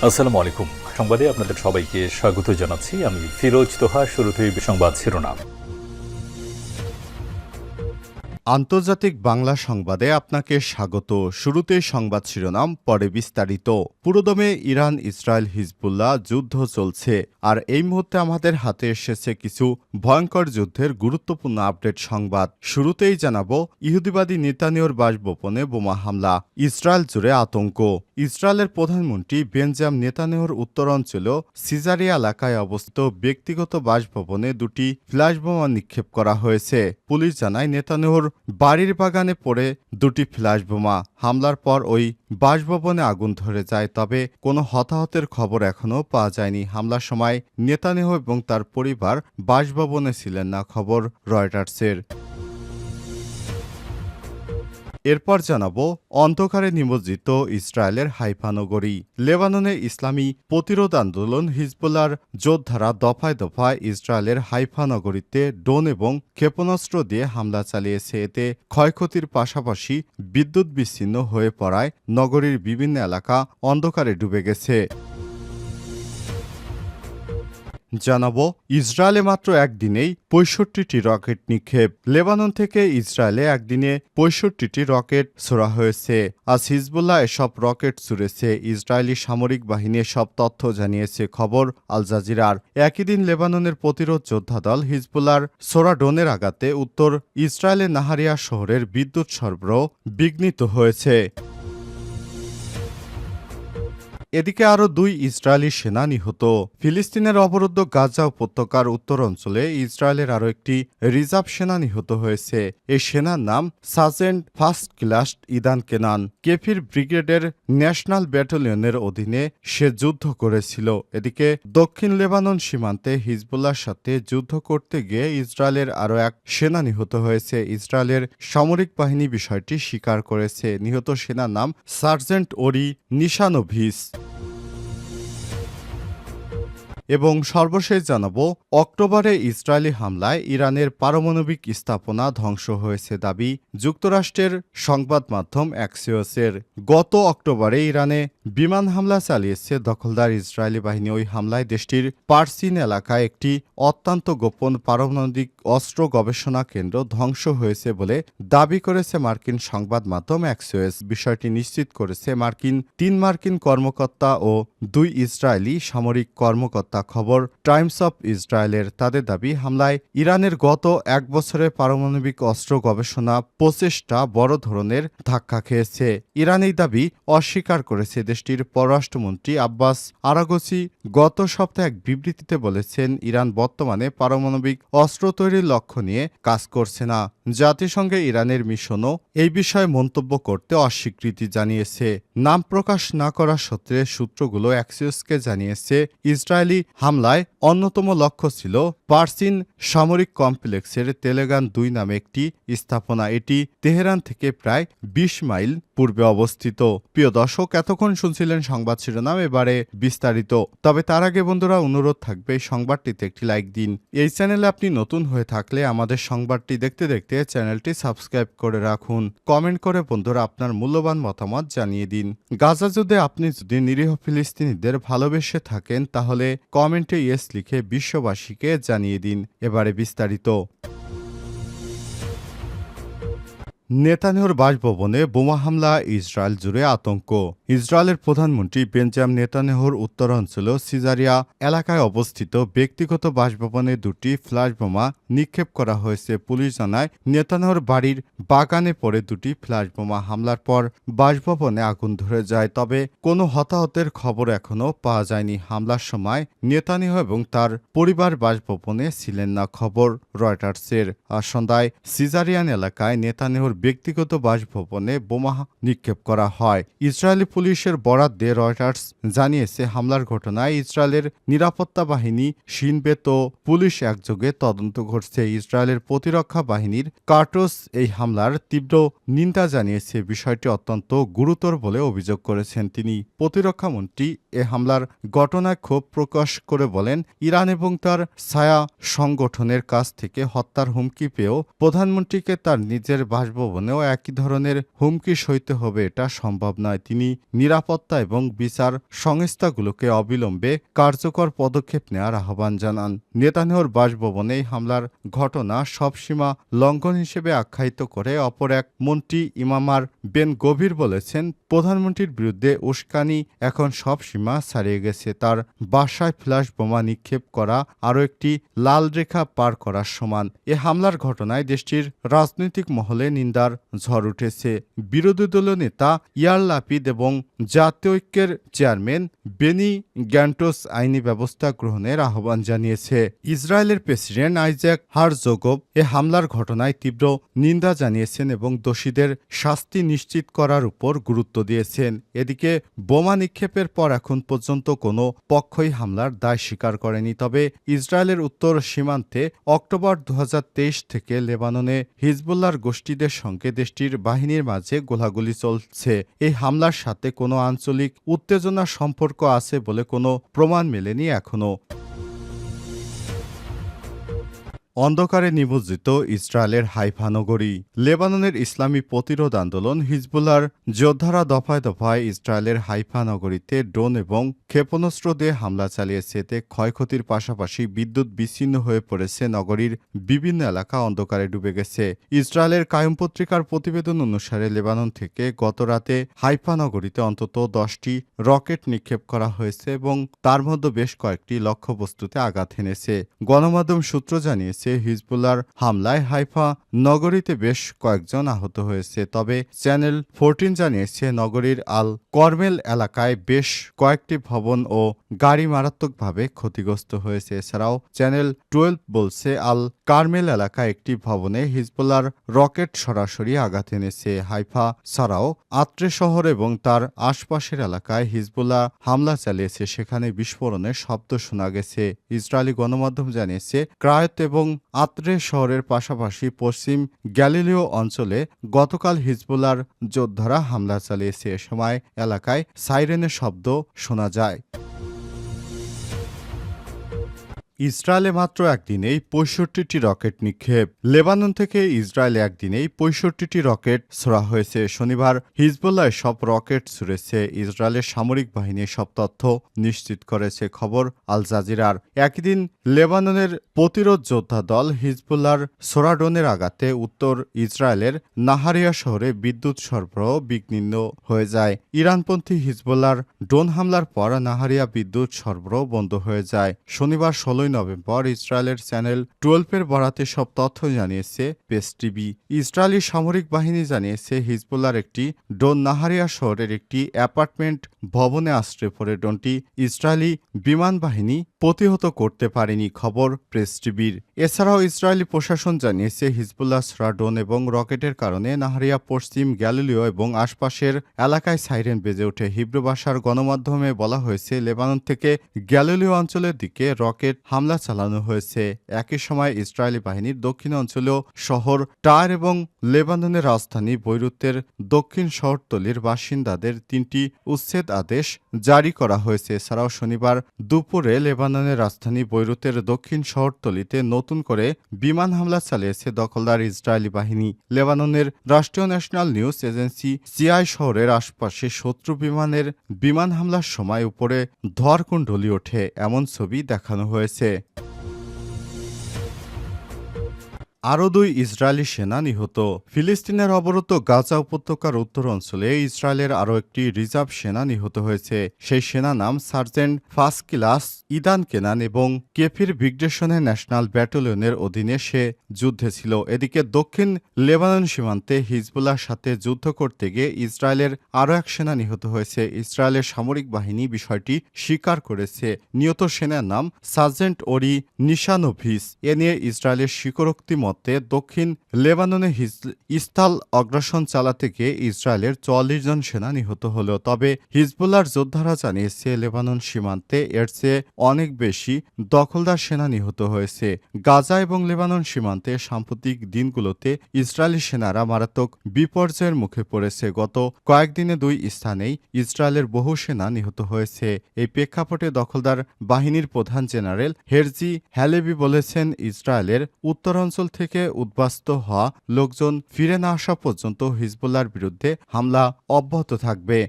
আসসালামু আলাইকুম। সংবাদে আপনাদের সবাইকে স্বাগত জানাচ্ছি। আমি ফিরোজ তোহা। শুরুতেই সংবাদ শিরোনাম। আন্তর্জাতিক বাংলা সংবাদে আপনাকে স্বাগত। শুরুতেই সংবাদ শিরোনাম, পরে বিস্তারিত। পুরোদমে ইরান, ইসরায়েল, হিজবুল্লাহ যুদ্ধ চলছে। আর এই মুহূর্তে আমাদের হাতে এসেছে কিছু ভয়ঙ্কর যুদ্ধের গুরুত্বপূর্ণ আপডেট সংবাদ। শুরুতেই জানাবো, ইহুদিবাদী নেতানিয়াহুর বাসভবনে বোমা হামলা, ইসরায়েল জুড়ে আতঙ্ক। ইসরায়েলের প্রধানমন্ত্রী বেঞ্জামিন নেতানিয়াহুর উত্তরাঞ্চলীয় সিজারিয়া এলাকায় অবস্থিত ব্যক্তিগত বাসভবনে দুটি ফ্ল্যাশ বোমা নিক্ষেপ করা হয়েছে। পুলিশ জানায়, নেতানিয়াহুর বাড়ির বাগানে পড়ে দুটি ফ্ল্যাশ বোমা। হামলার পর ওই বাসভবনে আগুন ধরে যায়, তবে কোনো হতাহতের খবর এখনও পাওয়া যায়নি। হামলার সময় নেতানিয়াহু এবং তার পরিবার বাসভবনে ছিলেন না, খবর রয়টার্সের। এরপর জানাবো, অন্ধকারে নিমজ্জিত ইসরায়েলের হাইফা নগরী। লেবাননে ইসলামী প্রতিরোধ আন্দোলন হিজবুল্লাহর যোদ্ধারা দফায় দফায় ইসরায়েলের হাইফা নগরীতে ড্রোন এবং ক্ষেপণাস্ত্র দিয়ে হামলা চালিয়েছে। এতে ক্ষয়ক্ষতির পাশাপাশি বিদ্যুৎ বিচ্ছিন্ন হয়ে পড়ায় নগরীর বিভিন্ন এলাকা অন্ধকারে ডুবে গেছে। জানাবো, ইসরায়েলে মাত্র একদিনেই ৬৫টি রকেট নিক্ষেপ। লেবানন থেকে ইসরায়েলে একদিনে ৬৫টি রকেট ছোড়া হয়েছে। আজ হিজবুল্লাহ এসব রকেট ছুড়েছে। ইসরায়েলি সামরিক বাহিনী এসব তথ্য জানিয়েছে, খবর আল জাজিরার। একই দিন লেবাননের প্রতিরোধ যোদ্ধা দল হিজবুল্লাহর ছোড়া ড্রোনের আঘাতে উত্তর ইসরায়েলের নাহারিয়া শহরের বিদ্যুৎ সরবরাহ বিঘ্নিত হয়েছে। এদিকে আরও ২ ইসরায়েলি সেনা নিহত। ফিলিস্তিনের অবরুদ্ধ গাজা উপত্যকার উত্তর অঞ্চলে ইসরায়েলের আরও একটি রিজার্ভ সেনা নিহত হয়েছে। এই সেনার নাম sergeant first class ইদান Canaan. Kefir ব্রিগেডের ন্যাশনাল ব্যাটালিয়নের অধীনে সে যুদ্ধ করেছিল। এদিকে দক্ষিণ লেবানন সীমান্তে হিজবুল্লাহর সাথে যুদ্ধ করতে গিয়ে ইসরায়েলের আরও এক সেনা নিহত হয়েছে। ইসরায়েলের সামরিক বাহিনী বিষয়টি স্বীকার করেছে। নিহত সেনার নাম সার্জেন্ট ওরি নিশানোভিচ। এবং সর্বশেষ জানাবো, অক্টোবরে ইসরায়েলি হামলায় ইরানের পারমাণবিক স্থাপনা ধ্বংস হয়েছে দাবি যুক্তরাষ্ট্রের সংবাদ মাধ্যম অ্যাক্সিওসের। গত অক্টোবরে ইরানে বিমান হামলা চালিয়েছে দখলদার ইসরায়েলি বাহিনী। ওই হামলায় দেশটির পারসিন এলাকায় একটি অত্যন্ত গোপন পারমাণবিক অস্ত্র গবেষণা কেন্দ্র ধ্বংস হয়েছে বলে দাবি করেছে মার্কিন সংবাদ মাধ্যম অ্যাক্সিওস। বিষয়টি নিশ্চিত করেছে তিন মার্কিন কর্মকর্তা ও ২ ইসরায়েলি সামরিক কর্মকর্তা। খবর টাইমস অফ ইসরায়েলের। তাদের দাবি, হামলায় ইরানের গত এক বছরে পারমাণবিক অস্ত্র গবেষণা প্রচেষ্টা বড় ধরনের ধাক্কা খেয়েছে। ইরান এই দাবি অস্বীকার করেছে। দেশটির পররাষ্ট্রমন্ত্রী আব্বাস আরাগচি গত সপ্তাহে এক বিবৃতিতে বলেছেন, ইরান বর্তমানে পারমাণবিক অস্ত্র তৈরির লক্ষ্য নিয়ে কাজ করছে না। জাতিসংঘে ইরানের মিশনও এই বিষয়ে মন্তব্য করতে অস্বীকৃতি জানিয়েছে। নাম প্রকাশ না করা সত্ত্বে সূত্রগুলো অ্যাক্সিওসকে জানিয়েছে, ইসরায়েলি হামলায় অন্যতম লক্ষ্য ছিল পারসিন সামরিক কমপ্লেক্সের তেলেগান ২ নামে একটি স্থাপনা। এটি তেহরান থেকে প্রায় ২০ মাইল পূর্বে অবস্থিত। প্রিয় দর্শক, এতক্ষণ শুনছিলেন সংবাদ শিরোনাম, এবারে বিস্তারিত। তবে তার আগে বন্ধুরা, অনুরোধ থাকবে এই সংবাদটিতে একটি লাইক দিন। এই চ্যানেলে আপনি নতুন হয়ে থাকলে আমাদের সংবাদটি দেখতে দেখতে চ্যানেলটি সাবস্ক্রাইব করে রাখুন। কমেন্ট করে বন্ধুরা আপনার মূল্যবান মতামত জানিয়ে দিন। গাজা যুদ্ধে আপনি যদি নিরীহ ফিলিস্তিনিদের ভালোবেসে থাকেন, তাহলে কমেন্টে ইয়েস লিখে বিশ্ববাসীকে জানিয়ে দিন। এবারে বিস্তারিত। নেতানিয়াহুর বাসভবনে বোমা হামলা, ইসরায়েল জুড়ে আতঙ্ক। ইসরায়েলের প্রধানমন্ত্রী বেঞ্জামিন নেতানিয়াহুর উত্তরাঞ্চলীয় সিজারিয়া এলাকায় অবস্থিত ব্যক্তিগত বাসভবনে দুটি ফ্ল্যাশ বোমা নিক্ষেপ করা হয়েছে। পুলিশ জানায়, নেতানিয়াহুর বাড়ির বাগানে পড়ে দুটি ফ্ল্যাশ বোমা। হামলার পর বাসভবনে আগুন ধরে যায়, তবে কোনো হতাহতের খবর এখনও পাওয়া যায়নি। হামলার সময় নেতানিয়াহু এবং তার পরিবার বাসভবনে ছিলেন না, খবর রয়টার্সের। আজ সন্ধ্যায় সিজারিয়ান এলাকায় নেতানিয়াহুর ব্যক্তিগত বাসভবনে বোমা নিক্ষেপ করা হয়। ইসরায়েলি পুলিশের বরাত দিয়ে রয়টার্স জানিয়েছে, হামলার ঘটনায় ইসরায়েলের নিরাপত্তা বাহিনী, শিন বেত ও পুলিশ একযোগে তদন্ত করছে। ইসরায়েলের প্রতিরক্ষা বাহিনীর কার্টোস এই হামলার তীব্র নিন্দা জানিয়েছে। বিষয়টি অত্যন্ত গুরুতর বলে অভিযোগ করেছেন তিনি। প্রতিরক্ষামন্ত্রী এ হামলার ঘটনায় ক্ষোভ প্রকাশ করে বলেন, ইরান এবং তার ছায়া সংগঠনের কাছ থেকে হত্যার হুমকি পেয়েও প্রধানমন্ত্রীকে তার নিজের বাসভবন বাসভবনেও একই ধরনের হুমকি সইতে হবে এটা সম্ভব নয়। তিনি নিরাপত্তা এবং বিচার সংস্থাগুলোকে অবিলম্বে কার্যকর পদক্ষেপ নেওয়ার আহ্বান জানান। নেতানিয়াহুর বাসভবনে এই হামলার ঘটনা সব সীমা লঙ্ঘন হিসেবে আখ্যায়িত করে অপর এক মন্ত্রী ইমামার বেন গভীর বলেছেন, প্রধানমন্ত্রীর বিরুদ্ধে উস্কানি এখন সব সীমা ছাড়িয়ে গেছে। তার বাসায় ফ্ল্যাশ বোমা নিক্ষেপ করা আরও একটি লাল রেখা পার করার সমান। এ হামলার ঘটনায় দেশটির রাজনৈতিক মহলে নিন্দার ঝড় উঠেছে। বিরোধী দলীয় নেতা ইয়ার লাপিদ এবং জাতীয় ঐক্যের চেয়ারম্যান বেনি গ্যান্টোস আইনি ব্যবস্থা গ্রহণের আহ্বান জানিয়েছে। ইসরায়েলের প্রেসিডেন্ট আইজ্যাক হারজোগভ এ হামলার ঘটনায় তীব্র নিন্দা জানিয়েছেন এবং দোষীদের শাস্তি নিশ্চিত করার উপর গুরুত্ব দিয়েছেন। এদিকে বোমা নিক্ষেপের পর এখন পর্যন্ত কোনো পক্ষই হামলার দায় স্বীকার করেনি। তবে ইসরায়েলের উত্তর সীমান্তে অক্টোবর 2023 থেকে লেবাননে হিজবুল্লাহর গোষ্ঠীদের সঙ্গে দেশটির বাহিনীর মাঝে গোলাগুলি চলছে। এই হামলার সাথে কোনো আঞ্চলিক উত্তেজনার সম্পর্ক আছে বলে কোনো প্রমাণ মেলেনি এখনও। অন্ধকারে নিমজ্জিত ইসরায়েলের হাইফা নগরী। লেবাননের ইসলামী প্রতিরোধ আন্দোলন হিজবুল্লাহর যোদ্ধারা দফায় দফায় ইসরায়েলের হাইফা নগরীতে ড্রোন এবং ক্ষেপণাস্ত্র দিয়ে হামলা চালিয়েছে। এতে ক্ষয়ক্ষতির পাশাপাশি বিদ্যুৎ বিচ্ছিন্ন হয়ে পড়েছে। নগরীর বিভিন্ন এলাকা অন্ধকারে ডুবে গেছে। ইসরায়েলের কায়ুম পত্রিকার প্রতিবেদন অনুসারে লেবানন থেকে গতরাতে হাইফা নগরীতে অন্তত 10টি রকেট নিক্ষেপ করা হয়েছে এবং তার মধ্যে বেশ কয়েকটি লক্ষ্যবস্তুতে আঘাত হেনেছে। গণমাধ্যম সূত্র জানিয়েছে, হিজবুল্লাহর হামলায় হাইফা নগরীতে বেশ কয়েকজন আহত হয়েছে। তবে চ্যানেল 14 জানিয়েছে, নগরীর আল কর্মেল এলাকায় বেশ কয়েকটি ভবন ও গাড়ি মারাত্মকভাবে ক্ষতিগ্রস্ত হয়েছে। এছাড়াও চ্যানেল 12 বলছে, আল কার্মেল এলাকায় একটি ভবনে হিজবুল্লাহর রকেট সরাসরি আঘাত এনেছে। হাইফা ছাড়াও আত্রে শহর এবং তার আশপাশের এলাকায় হিজবুল্লাহ হামলা চালিয়েছে। সেখানে বিস্ফোরণের শব্দ শোনা গেছে। ইসরায়েলি গণমাধ্যম জানিয়েছে, ক্রায়ত এবং আত্রে শহরের পাশাপাশি পশ্চিম গ্যালিলিও অঞ্চলে গতকাল হিজবুল্লাহর যোদ্ধারা হামলা চালিয়েছে। এ সময় এলাকায় সাইরেনের শব্দ শোনা যায়। ইসরায়েলে মাত্র একদিনেই 65টি রকেট নিক্ষেপ। লেবানন থেকে ইসরায়েলে একদিনেই 65টি রকেট ছোড়া হয়েছে। শনিবার হিজবুল্লাহ সব রকেট ছুড়েছে। ইসরায়েলের সামরিক বাহিনী সব তথ্য নিশ্চিত করেছে। খবর আল জাজিরার। একদিন লেবাননের প্রতিরোধ যোদ্ধা দল হিজবুল্লাহর ছোড়া ড্রোনের আঘাতে উত্তর ইসরায়েলের নাহারিয়া শহরে বিদ্যুৎ সরবরাহ বিঘ্নিত হয়ে যায়। ইরানপন্থী হিজবুল্লাহর ড্রোন হামলার পর নাহারিয়া বিদ্যুৎ সরবরাহ বন্ধ হয়ে যায়। শনিবার 16 নভেম্বর ইসরায়েলের চ্যানেল 12-এর বরাতে সব তথ্য জানিয়েছে পেস টিভি। ইসরায়েলি সামরিক বাহিনী জানিয়েছে, হিজবুল্লাহর একটি ড্রোন নাহারিয়া শহরের একটি অ্যাপার্টমেন্ট ভবনে আশ্রে পড়ে। ড্রোনটি ইসরায়েলি বিমান বাহিনী প্রতিহত করতে পারেনি। খবর প্রেস টিভির। এছাড়াও ইসরায়েলি প্রশাসন জানিয়েছে, হিজবুল্লাহ ছোড়া ড্রোন এবং রকেটের কারণে নাহারিয়া, পশ্চিম গ্যালিলিও এবং আশপাশের এলাকায় সাইরেন বেজে ওঠে। হিব্রু ভাষার গণমাধ্যমে বলা হয়েছে, লেবানন থেকে গ্যালিলিও অঞ্চলের দিকে রকেট হামলা চালানো হয়েছে। একই সময় ইসরায়েলি বাহিনীর দক্ষিণ অঞ্চলীয় শহর টায়ার এবং লেবাননের রাজধানী বৈরুতের দক্ষিণ শহরতলির বাসিন্দাদের 3টি উচ্ছেদ আদেশ জারি করা হয়েছে। এছাড়াও শনিবার দুপুরে লেবাননের রাজধানী বৈরুতের দক্ষিণ শহরতলিতে নতুন করে বিমান হামলা চালিয়েছে দখলদার ইসরায়েলি বাহিনী। লেবাননের রাষ্ট্রীয় ন্যাশনাল নিউজ এজেন্সি সিআই শহরের আশপাশে শত্রু বিমানের বিমান হামলার সময় উপরে ধোঁয়ারকুণ্ডলি ওঠে এমন ছবি দেখানো হয়েছে। আরও 2 ইসরায়েলি সেনা নিহত। ফিলিস্তিনের অবরুদ্ধ গাজা উপত্যকার উত্তর অঞ্চলে ইসরায়েলের আরও একটি রিজার্ভ সেনা নিহত হয়েছে। সেই সেনা নাম সার্জেন্ট ফার্স্ট ক্লাস ইদান কেনান এবং কেফির ব্রিগেডের ন্যাশনাল ব্যাটালিয়নের অধীনে সে যুদ্ধে ছিল। এদিকে দক্ষিণ লেবানন সীমান্তে হিজবুল্লাহর সাথে যুদ্ধ করতে গিয়ে ইসরায়েলের আরও এক সেনা নিহত হয়েছে। ইসরায়েলের সামরিক বাহিনী বিষয়টি স্বীকার করেছে। নিহত সেনার নাম সার্জেন্ট ওরি নিশানোভিস। এ নিয়ে ইসরায়েলের স্বীকারোক্তি মতে দক্ষিণ লেবাননে ইস্তাল অগ্রাসন চালাতে গিয়ে ইসরায়েলের 44 জন সেনা নিহত হল। তবে হিজবুল্লাহর যোদ্ধারা জানিয়েছে, লেবানন সীমান্তে এর চেয়ে অনেক বেশি দখলদার সেনা নিহত হয়েছে। গাজা এবং লেবানন সীমান্তে সাম্প্রতিক দিনগুলোতে ইসরায়েলি সেনারা মারাত্মক বিপর্যয়ের মুখে পড়েছে। গত কয়েকদিনে 2 স্থানেই ইসরায়েলের বহু সেনা নিহত হয়েছে। এই প্রেক্ষাপটে দখলদার বাহিনীর প্রধান জেনারেল হেরজি হ্যালেভি বলেছেন, ইসরায়েলের উত্তরাঞ্চল থেকে উদ্বাস্ত হওয়া লোকজন ফিরে না আসা পর্যন্ত হিজবুল্লাহর বিরুদ্ধে হামলা অব্যাহত থাকবে।